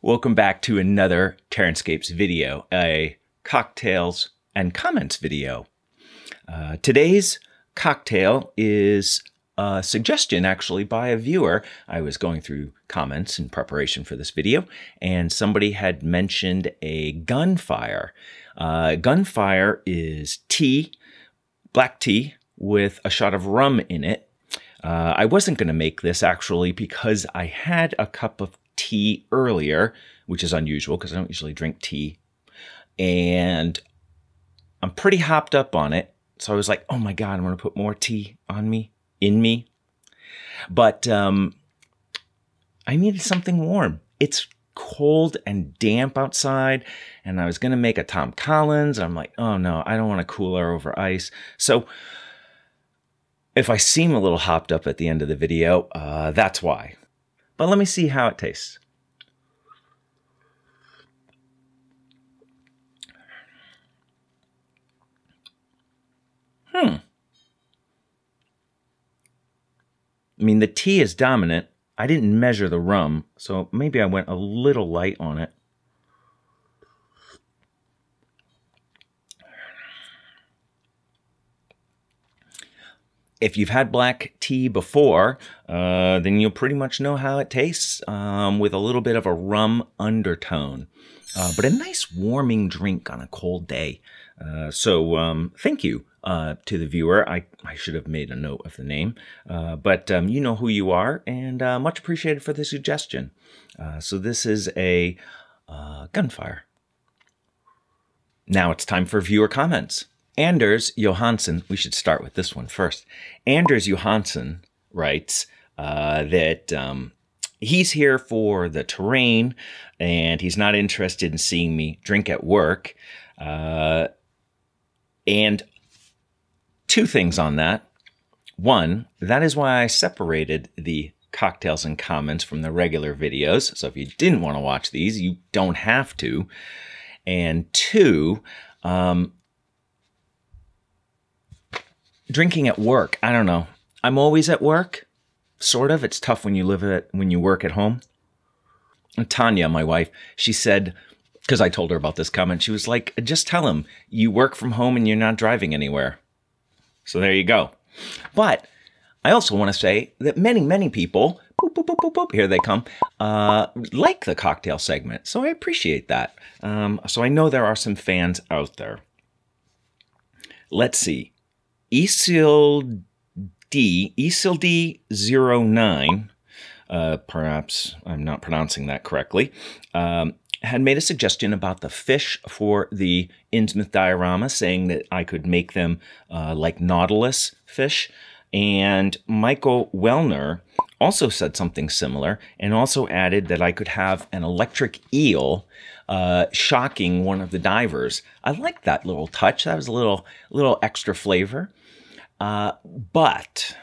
Welcome back to another Terranscapes video, a cocktails and comments video. Today's cocktail is a suggestion actually by a viewer. I was going through comments in preparation for this video, and somebody had mentioned a Gunfire. Gunfire is tea, black tea, with a shot of rum in it. I wasn't going to make this actually because I had a cup of tea earlier, which is unusual because I don't usually drink tea, and I'm pretty hopped up on it. So I was like, oh my God, I'm going to put more tea in me. But I needed something warm. It's cold and damp outside, and I was going to make a Tom Collins. I'm like, oh no, I don't want a cooler over ice. So if I seem a little hopped up at the end of the video, that's why. But let me see how it tastes. I mean, the tea is dominant. I didn't measure the rum, so maybe I went a little light on it. If you've had black tea before, then you'll pretty much know how it tastes, with a little bit of a rum undertone. But a nice warming drink on a cold day. So thank you to the viewer. I should have made a note of the name. But you know who you are, and much appreciated for the suggestion. So this is a Gunfire. Now it's time for viewer comments. Anders Johansson, we should start with this one first. Anders Johansson writes that he's here for the terrain and he's not interested in seeing me drink at work. And two things on that. One, that is why I separated the cocktails and comments from the regular videos. So if you didn't want to watch these, you don't have to. And two, drinking at work, I don't know. I'm always at work, sort of. It's tough when you work at home. And Tanya, my wife, she said, because I told her about this comment, she was like, just tell him you work from home and you're not driving anywhere. So there you go. But I also want to say that many people, boop, boop, boop, boop, boop, here they come, like the cocktail segment. So I appreciate that. So I know there are some fans out there. Let's see. Esildi09, perhaps I'm not pronouncing that correctly, had made a suggestion about the fish for the Innsmouth diorama, saying that I could make them like nautilus fish. And Michael Wellner also said something similar and also added that I could have an electric eel shocking one of the divers. I like that little touch. That was a little extra flavor. But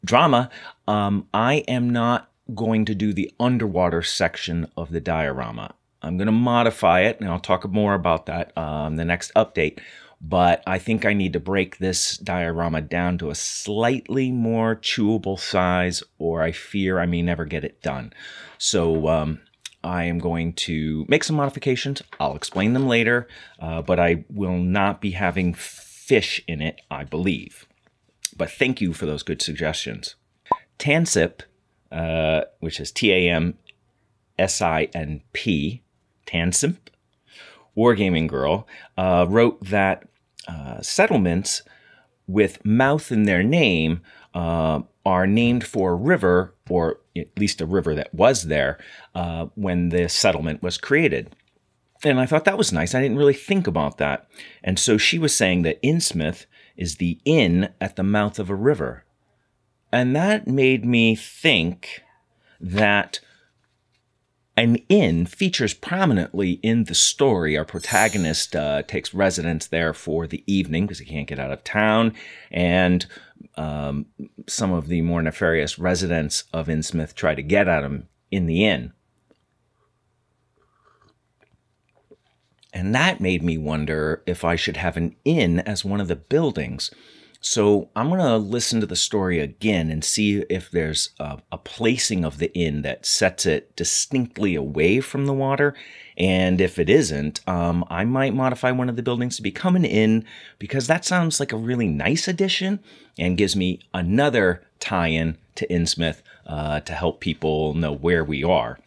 drama, I am not going to do the underwater section of the diorama. I'm going to modify it, and I'll talk more about that in the next update. But I think I need to break this diorama down to a slightly more chewable size, or I fear I may never get it done. So I am going to make some modifications. I'll explain them later, but I will not be having fish in it, I believe. But thank you for those good suggestions. Tansip, which is T-A-M-S-I-N-P, Tansip, Wargaming Girl, wrote that settlements with mouth in their name are named for a river, or at least a river that was there when the settlement was created. And I thought that was nice. I didn't really think about that. And so she was saying that Innsmouth is the inn at the mouth of a river. And that made me think that an inn features prominently in the story. Our protagonist takes residence there for the evening because he can't get out of town. And some of the more nefarious residents of Innsmouth try to get at him in the inn. And that made me wonder if I should have an inn as one of the buildings. So I'm going to listen to the story again and see if there's a placing of the inn that sets it distinctly away from the water. And if it isn't, I might modify one of the buildings to become an inn, because that sounds like a really nice addition and gives me another tie-in to Innsmouth to help people know where we are.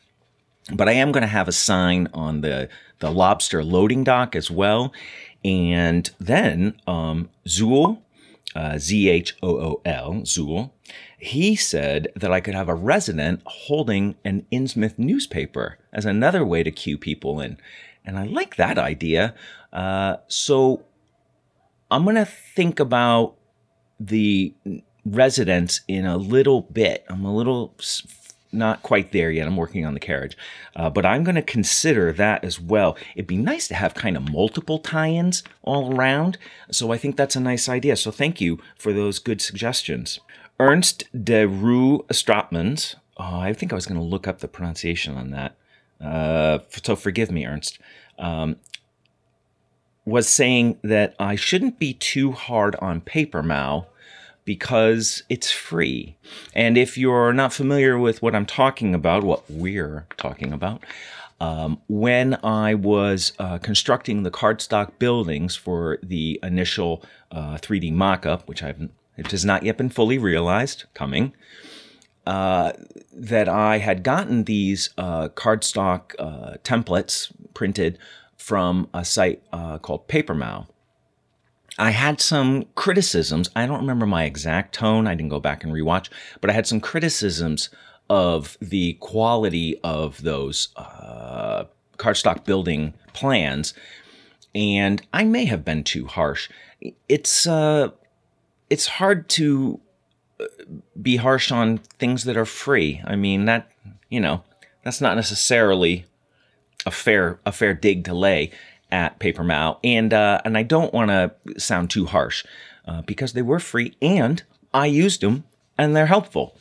But I am going to have a sign on the lobster loading dock as well. And then Zool, Z-H-O-O-L, Zool, he said that I could have a resident holding an Innsmouth newspaper as another way to cue people in. And I like that idea. So I'm going to think about the residents in a little bit. I'm a little not quite there yet. I'm working on the carriage. But I'm going to consider that as well. It'd be nice to have kind of multiple tie-ins all around. So I think that's a nice idea. So thank you for those good suggestions. Ernst de Roo Stratmans. Oh, I think I was going to look up the pronunciation on that. So forgive me, Ernst. Was saying that I shouldn't be too hard on PaperMow because it's free. And if you're not familiar with what I'm talking about, what we're talking about, when I was constructing the cardstock buildings for the initial 3D mock-up, which it has not yet been fully realized, coming, that I had gotten these cardstock templates printed from a site called PaperMow. I had some criticisms. I don't remember my exact tone. I didn't go back and rewatch, but I had some criticisms of the quality of those cardstock building plans, and I may have been too harsh. It's hard to be harsh on things that are free. I mean, that's not necessarily a fair dig to lay at PaperMow, and I don't want to sound too harsh because they were free and I used them and they're helpful.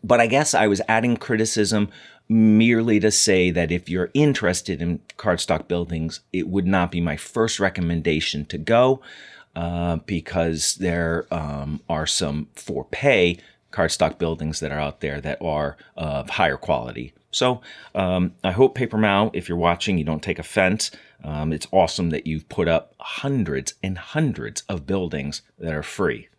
But I guess I was adding criticism merely to say that if you're interested in cardstock buildings, it would not be my first recommendation to go because there are some for pay cardstock buildings that are out there that are of higher quality. So I hope PaperMow, if you're watching, you don't take offense. It's awesome that you've put up hundreds and hundreds of buildings that are free.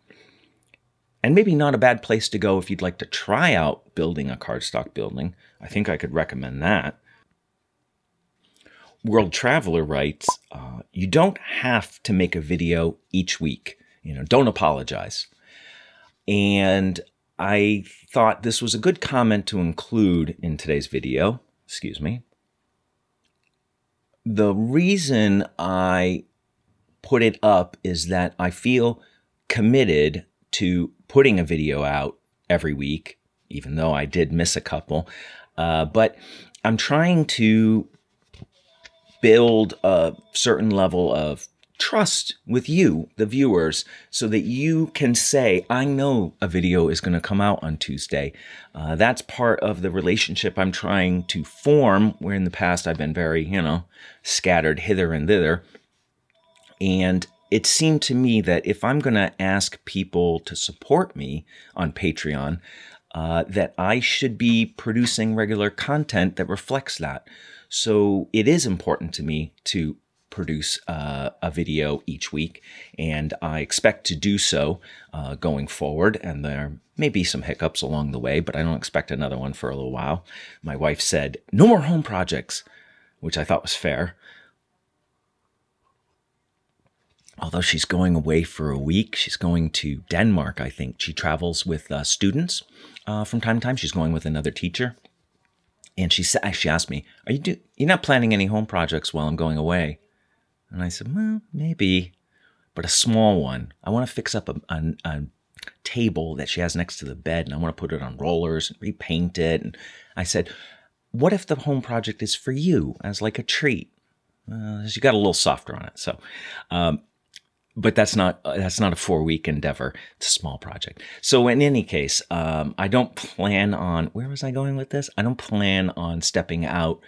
And maybe not a bad place to go if you'd like to try out building a cardstock building. I think I could recommend that. World Traveler writes, you don't have to make a video each week. Don't apologize. And I thought this was a good comment to include in today's video. Excuse me. The reason I put it up is that I feel committed to putting a video out every week, even though I did miss a couple. But I'm trying to build a certain level of trust with you, the viewers, so that you can say, I know a video is going to come out on Tuesday. That's part of the relationship I'm trying to form, where in the past I've been very, scattered hither and thither. And it seemed to me that if I'm going to ask people to support me on Patreon, that I should be producing regular content that reflects that. So it is important to me to produce a video each week, and I expect to do so going forward. And there may be some hiccups along the way, but I don't expect another one for a little while. My wife said, no more home projects, which I thought was fair. Although she's going away for a week. She's going to Denmark, I think. She travels with students from time to time. She's going with another teacher. And she asked me, you're not planning any home projects while I'm going away? And I said, well, maybe, but a small one. I want to fix up a table that she has next to the bed, and I want to put it on rollers and repaint it. And I said, what if the home project is for you as like a treat? She got a little softer on it. So, but that's not a 4-week endeavor. It's a small project. So in any case, I don't plan on, where was I going with this? I don't plan on stepping out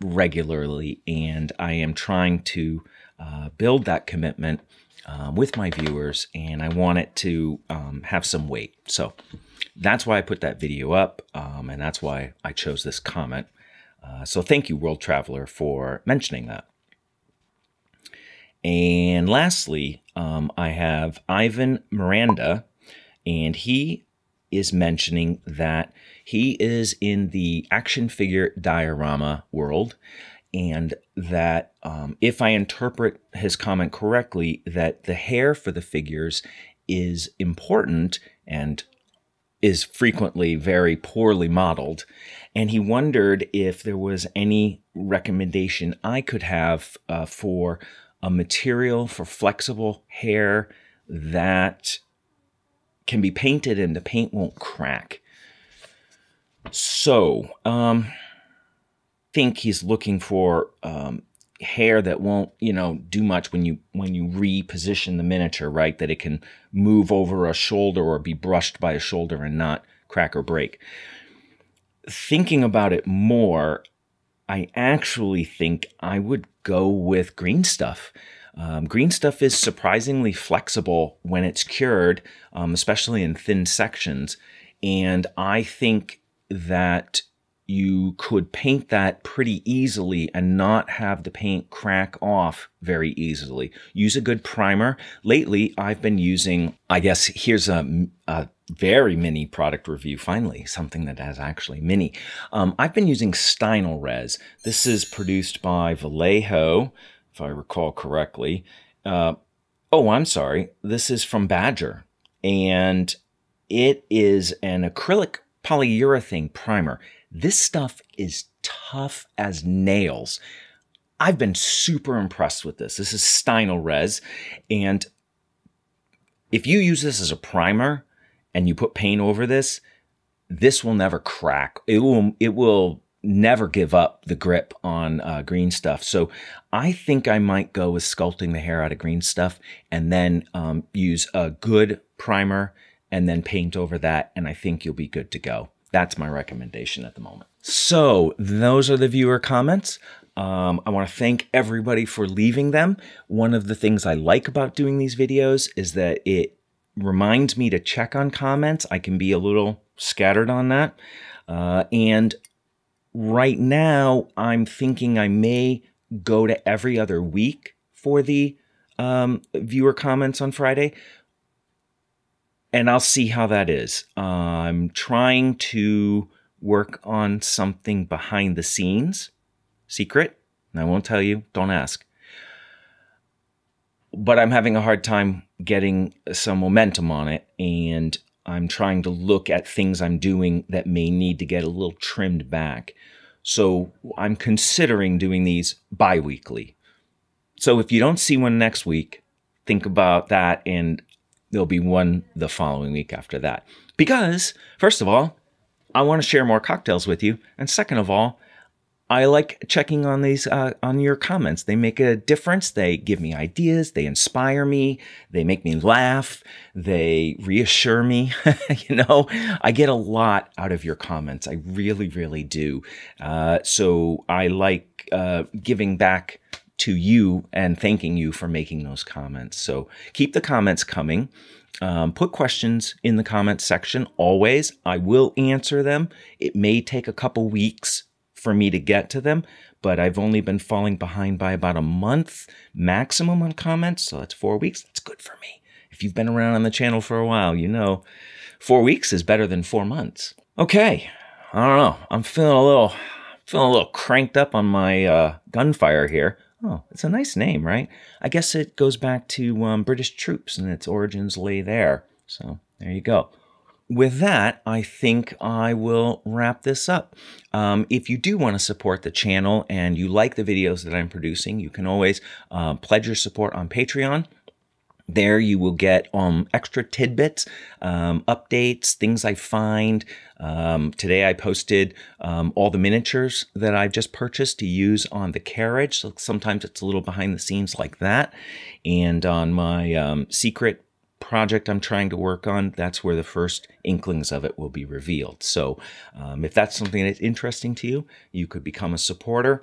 regularly, and I am trying to build that commitment with my viewers, and I want it to have some weight. So that's why I put that video up, and that's why I chose this comment. So thank you, World Traveler, for mentioning that. And lastly, I have Ivan Miranda, and he is mentioning that he is in the action figure diorama world, and that if I interpret his comment correctly, that the hair for the figures is important and is frequently very poorly modeled. And he wondered if there was any recommendation I could have for a material for flexible hair that can be painted and the paint won't crack. So, think he's looking for hair that won't, do much when you reposition the miniature, right? That it can move over a shoulder or be brushed by a shoulder and not crack or break. Thinking about it more, I actually think I would go with green stuff. Green stuff is surprisingly flexible when it's cured, especially in thin sections. And I think that you could paint that pretty easily and not have the paint crack off very easily. Use a good primer. Lately, I've been using, I guess here's a very mini product review, finally, something that has actually mini. I've been using Stynylrez Res. This is produced by Vallejo, if I recall correctly. Oh, I'm sorry. This is from Badger. And it is an acrylic polyurethane primer. This stuff is tough as nails. I've been super impressed with this. This is Stynylrez Res. And if you use this as a primer and you put paint over this, this will never crack. It will never give up the grip on green stuff. So I think I might go with sculpting the hair out of green stuff and then use a good primer and then paint over that, and I think you'll be good to go. That's my recommendation at the moment. So those are the viewer comments. I want to thank everybody for leaving them. One of the things I like about doing these videos is that it reminds me to check on comments. I can be a little scattered on that. And right now, I'm thinking I may go to every other week for the viewer comments on Friday. And I'll see how that is. I'm trying to work on something behind the scenes, secret, and I won't tell you, don't ask. But I'm having a hard time getting some momentum on it, and I'm trying to look at things I'm doing that may need to get a little trimmed back. So I'm considering doing these bi-weekly. So if you don't see one next week, think about that, and there'll be one the following week after that. Because, first of all, I want to share more cocktails with you. And second of all, I like checking on these, on your comments. They make a difference. They give me ideas. They inspire me. They make me laugh. They reassure me. I get a lot out of your comments. I really, really do. So I like giving back to you and thanking you for making those comments. So keep the comments coming. Put questions in the comments section always. I will answer them. It may take a couple weeks for me to get to them, but I've only been falling behind by about a month maximum on comments, so that's 4 weeks. That's good for me. If you've been around on the channel for a while, 4 weeks is better than 4 months. Okay, I don't know. I'm feeling a little cranked up on my Gunfire here. Oh, it's a nice name, right? I guess it goes back to British troops and its origins lay there. So there you go. With that, I think I will wrap this up. If you do want to support the channel and you like the videos that I'm producing, you can always pledge your support on Patreon. There you will get extra tidbits, updates, things I find. Today I posted all the miniatures that I just purchased to use on the carriage. So sometimes it's a little behind the scenes like that. And on my secret project I'm trying to work on, that's where the first inklings of it will be revealed. So if that's something that's interesting to you, you could become a supporter.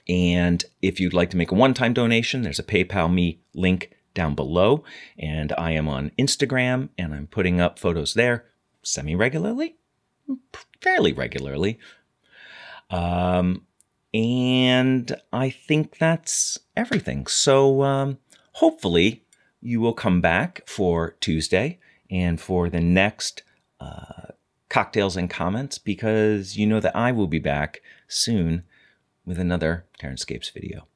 And if you'd like to make a one-time donation, there's a PayPal me link down below. And I am on Instagram, and I'm putting up photos there semi-regularly, fairly regularly. And I think that's everything. So hopefully you will come back for Tuesday and for the next Cocktails and Comments, because you know that I will be back soon with another Terranscapes video.